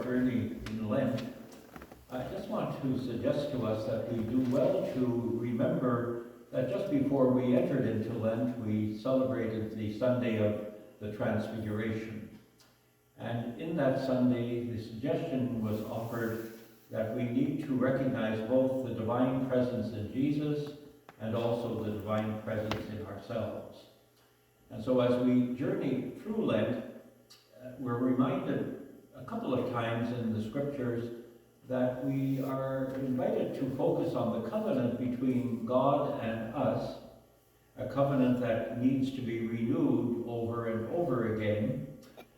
journey in Lent, I just want to suggest to us that we do well to remember that just before we entered into Lent, we celebrated the Sunday of the Transfiguration. And in that Sunday, the suggestion was offered that we need to recognize both the divine presence in Jesus and also the divine presence in ourselves. And so as we journey through Lent, we're reminded a couple of times in the scriptures that we are invited to focus on the covenant between God and us, a covenant that needs to be renewed over and over again,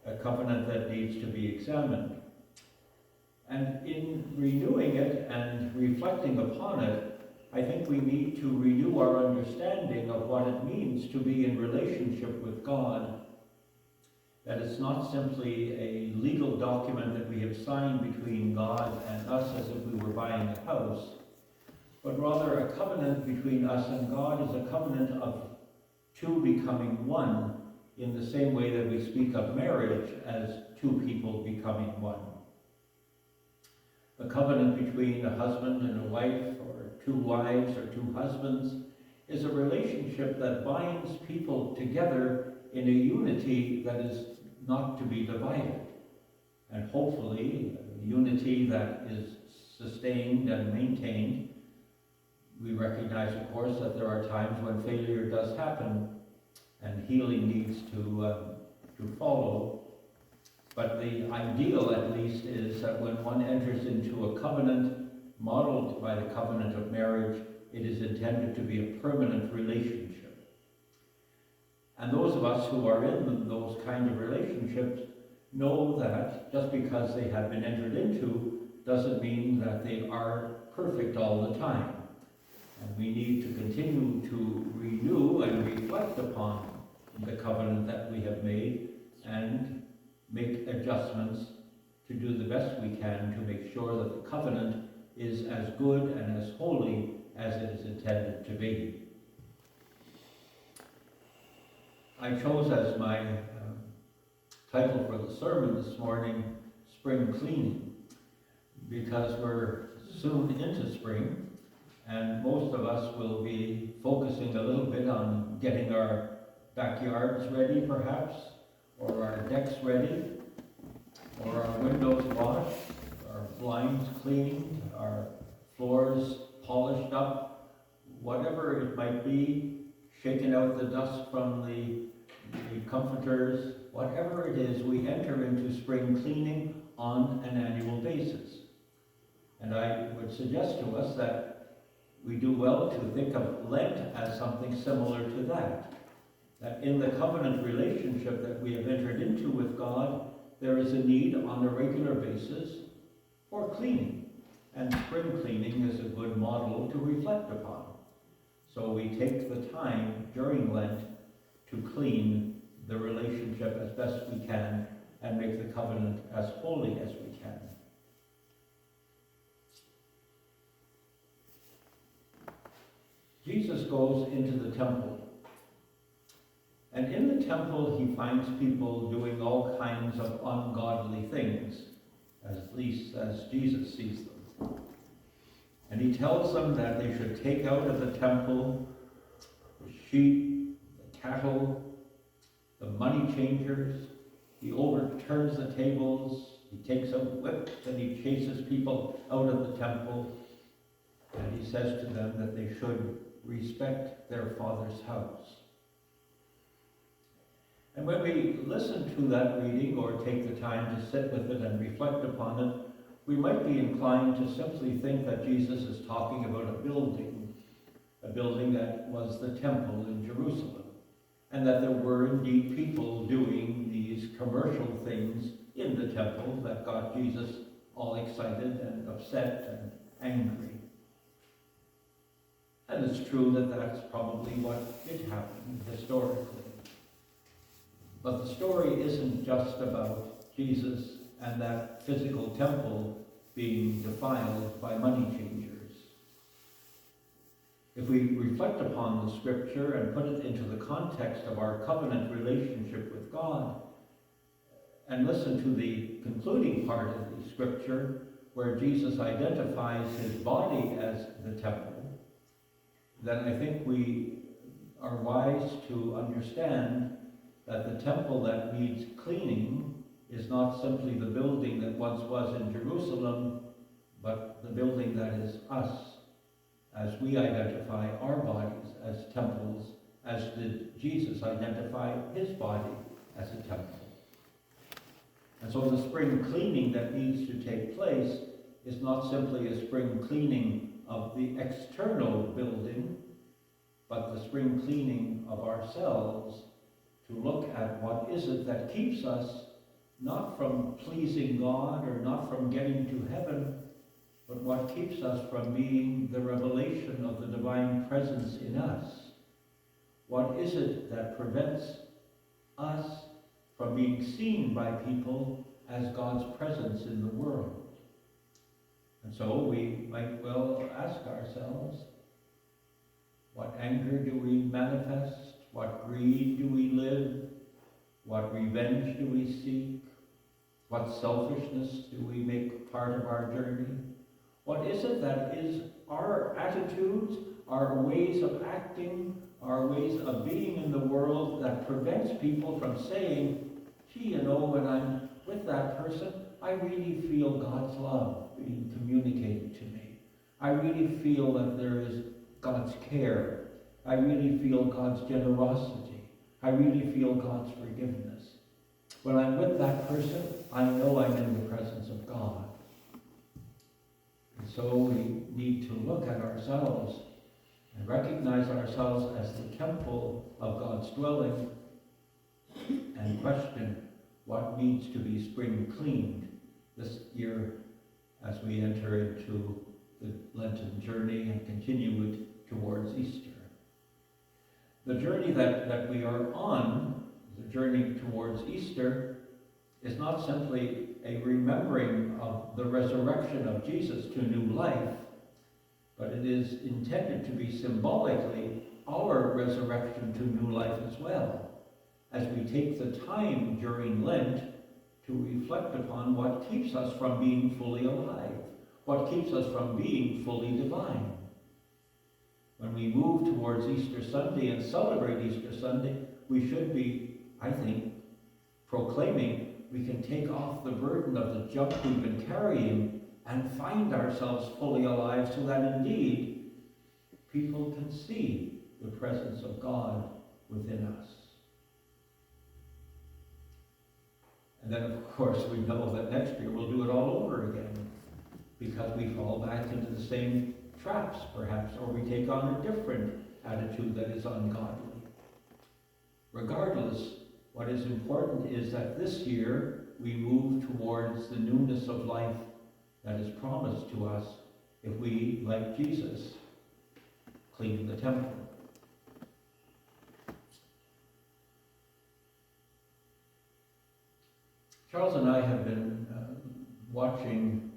a covenant that needs to be examined. And in renewing it and reflecting upon it, I think we need to renew our understanding of what it means to be in relationship with God. That it's not simply a legal document that we have signed between God and us as if we were buying a house, but rather a covenant between us and God is a covenant of two becoming one, in the same way that we speak of marriage as two people becoming one. A covenant between a husband and a wife, or two wives or two husbands, is a relationship that binds people together in a unity that is not to be divided. And hopefully, a unity that is sustained and maintained. We recognize, of course, that there are times when failure does happen and healing needs to follow. But the ideal, at least, is that when one enters into a covenant modeled by the covenant of marriage, it is intended to be a permanent relationship. And those of us who are in those kind of relationships know that just because they have been entered into doesn't mean that they are perfect all the time. And we need to continue to renew and reflect upon the covenant that we have made and make adjustments to do the best we can to make sure that the covenant is as good and as holy as it is intended to be. I chose as my title for the sermon this morning, Spring Cleaning, because we're soon into spring, and most of us will be focusing a little bit on getting our backyards ready, perhaps, or our decks ready, or our windows washed, our blinds cleaned, our floors polished up, whatever it might be, shaking out the dust from the comforters, whatever it is, we enter into spring cleaning on an annual basis. And I would suggest to us that we do well to think of Lent as something similar to that. That in the covenant relationship that we have entered into with God, there is a need on a regular basis for cleaning. And spring cleaning is a good model to reflect upon. So we take the time during Lent to clean the relationship as best we can and make the covenant as holy as we can. Jesus goes into the temple. And in the temple, he finds people doing all kinds of ungodly things, at least as Jesus sees them. And he tells them that they should take out of the temple the sheep, the cattle, the money changers. He overturns the tables. He takes out whips and he chases people out of the temple. And he says to them that they should respect their Father's house. And when we listen to that reading or take the time to sit with it and reflect upon it, we might be inclined to simply think that Jesus is talking about a building that was the temple in Jerusalem, and that there were indeed people doing these commercial things in the temple that got Jesus all excited and upset and angry. And it's true that that's probably what did happen historically. But the story isn't just about Jesus and that physical temple being defiled by money changers. If we reflect upon the scripture and put it into the context of our covenant relationship with God, and listen to the concluding part of the scripture where Jesus identifies his body as the temple, then I think we are wise to understand that the temple that needs cleaning is not simply the building that once was in Jerusalem, but the building that is us, as we identify our bodies as temples, as did Jesus identify his body as a temple. And so the spring cleaning that needs to take place is not simply a spring cleaning of the external building, but the spring cleaning of ourselves to look at what is it that keeps us not from pleasing God or not from getting to heaven, but what keeps us from being the revelation of the divine presence in us. What is it that prevents us from being seen by people as God's presence in the world? And so we might well ask ourselves, what anger do we manifest? What greed do we live? What revenge do we seek? What selfishness do we make part of our journey? What is it that is our attitudes, our ways of acting, our ways of being in the world that prevents people from saying, gee, you know, when I'm with that person, I really feel God's love being communicated to me. I really feel that there is God's care. I really feel God's generosity. I really feel God's forgiveness. When I'm with that person, I know I'm in the presence of God. And so we need to look at ourselves and recognize ourselves as the temple of God's dwelling and question what needs to be spring cleaned this year as we enter into the Lenten journey and continue it towards Easter. The journey that we are on, the journey towards Easter, is not simply a remembering of the resurrection of Jesus to new life, but it is intended to be symbolically our resurrection to new life as well, as we take the time during Lent to reflect upon what keeps us from being fully alive, what keeps us from being fully divine. When we move towards Easter Sunday and celebrate Easter Sunday, we should be, I think, proclaiming we can take off the burden of the junk we've been carrying and find ourselves fully alive so that indeed people can see the presence of God within us. And then, of course, we know that next year we'll do it all over again because we fall back into the same traps, perhaps, or we take on a different attitude that is ungodly. Regardless, what is important is that this year we move towards the newness of life that is promised to us if we, like Jesus, clean the temple. Charles and I have been watching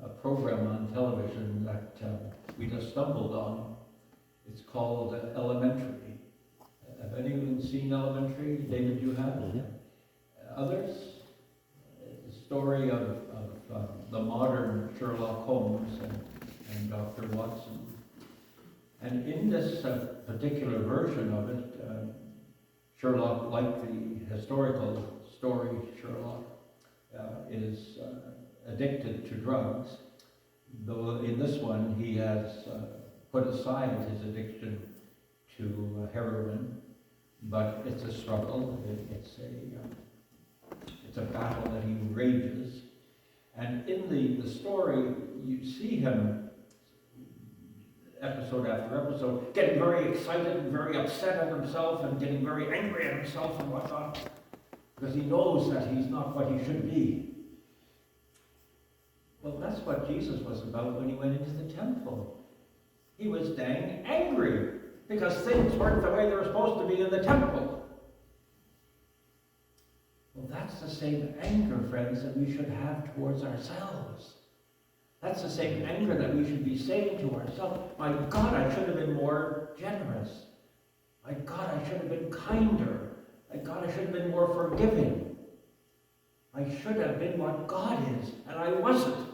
a program on television that we just stumbled on. It's called Elementary. Have anyone seen Elementary? David, you have? Mm-hmm. Others? The story of the modern Sherlock Holmes and Dr. Watson. And in this particular version of it, Sherlock, like the historical story, Sherlock is addicted to drugs, though in this one he has put aside his addiction to heroin, but it's a struggle, it's a battle that he rages. And in the story, you see him, episode after episode, getting very excited and very upset at himself and getting very angry at himself and whatnot, because he knows that he's not what he should be. Well, that's what Jesus was about when he went into the temple. He was dang angry because things weren't the way they were supposed to be in the temple. Well, that's the same anger, friends, that we should have towards ourselves. That's the same anger that we should be saying to ourselves, my God, I should have been more generous. My God, I should have been kinder. My God, I should have been more forgiving. I should have been what God is, and I wasn't.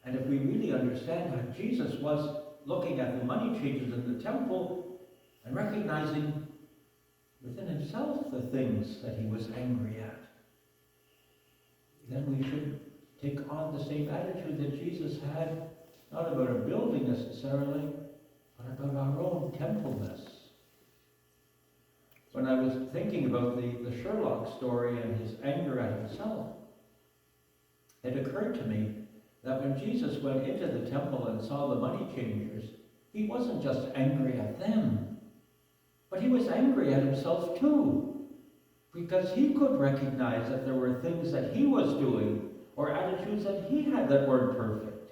And if we really understand how Jesus was looking at the money changers in the temple and recognizing within himself the things that he was angry at, then we should take on the same attitude that Jesus had, not about a building necessarily, but about our own templeness. When I was thinking about the Sherlock story and his anger at himself, it occurred to me that when Jesus went into the temple and saw the money changers, he wasn't just angry at them, but he was angry at himself too, because he could recognize that there were things that he was doing or attitudes that he had that weren't perfect.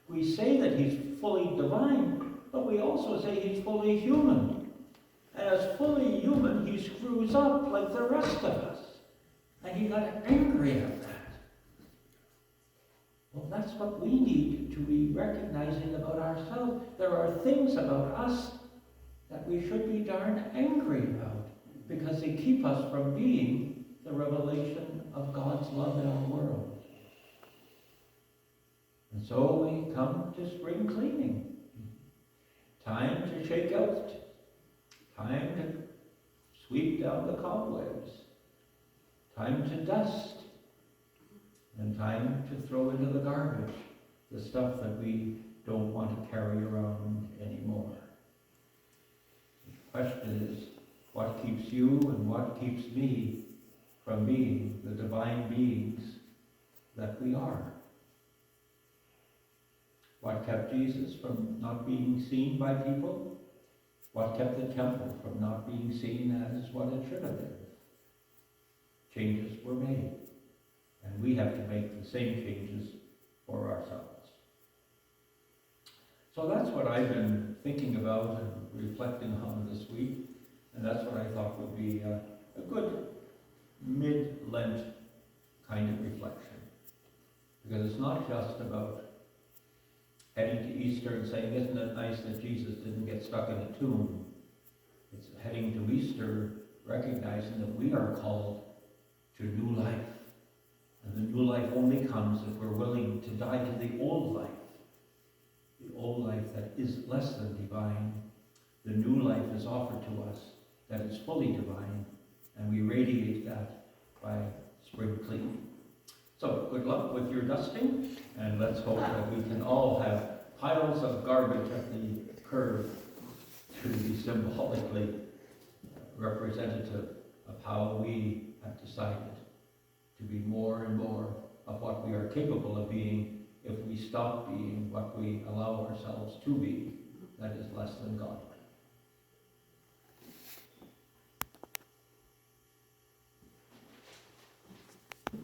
We say that he's fully divine, but we also say he's fully human. And as fully human, he screws up like the rest of us. And he got angry at that. Well, that's what we need to be recognizing about ourselves. There are things about us that we should be darn angry about, because they keep us from being the revelation of God's love in our world. And so we come to spring cleaning. Time to shake out. Time to sweep down the cobwebs. Time to dust. And time to throw into the garbage the stuff that we don't want to carry around anymore. The question is, what keeps you and what keeps me from being the divine beings that we are? What kept Jesus from not being seen by people? What kept the temple from not being seen as what it should have been? Changes were made, and we have to make the same changes for ourselves. So that's what I've been thinking about and reflecting on this week, and that's what I thought would be a good mid-Lent kind of reflection. Because it's not just about heading to Easter and saying, isn't it nice that Jesus didn't get stuck in a tomb? It's heading to Easter recognizing that we are called to new life. And the new life only comes if we're willing to die to the old life. The old life that is less than divine. The new life is offered to us that is fully divine, and we radiate that by spring cleaning. So good luck with your dusting, and let's hope that we can all have piles of garbage at the curb to be symbolically representative of how we have decided to be more and more of what we are capable of being if we stop being what we allow ourselves to be, that is less than God.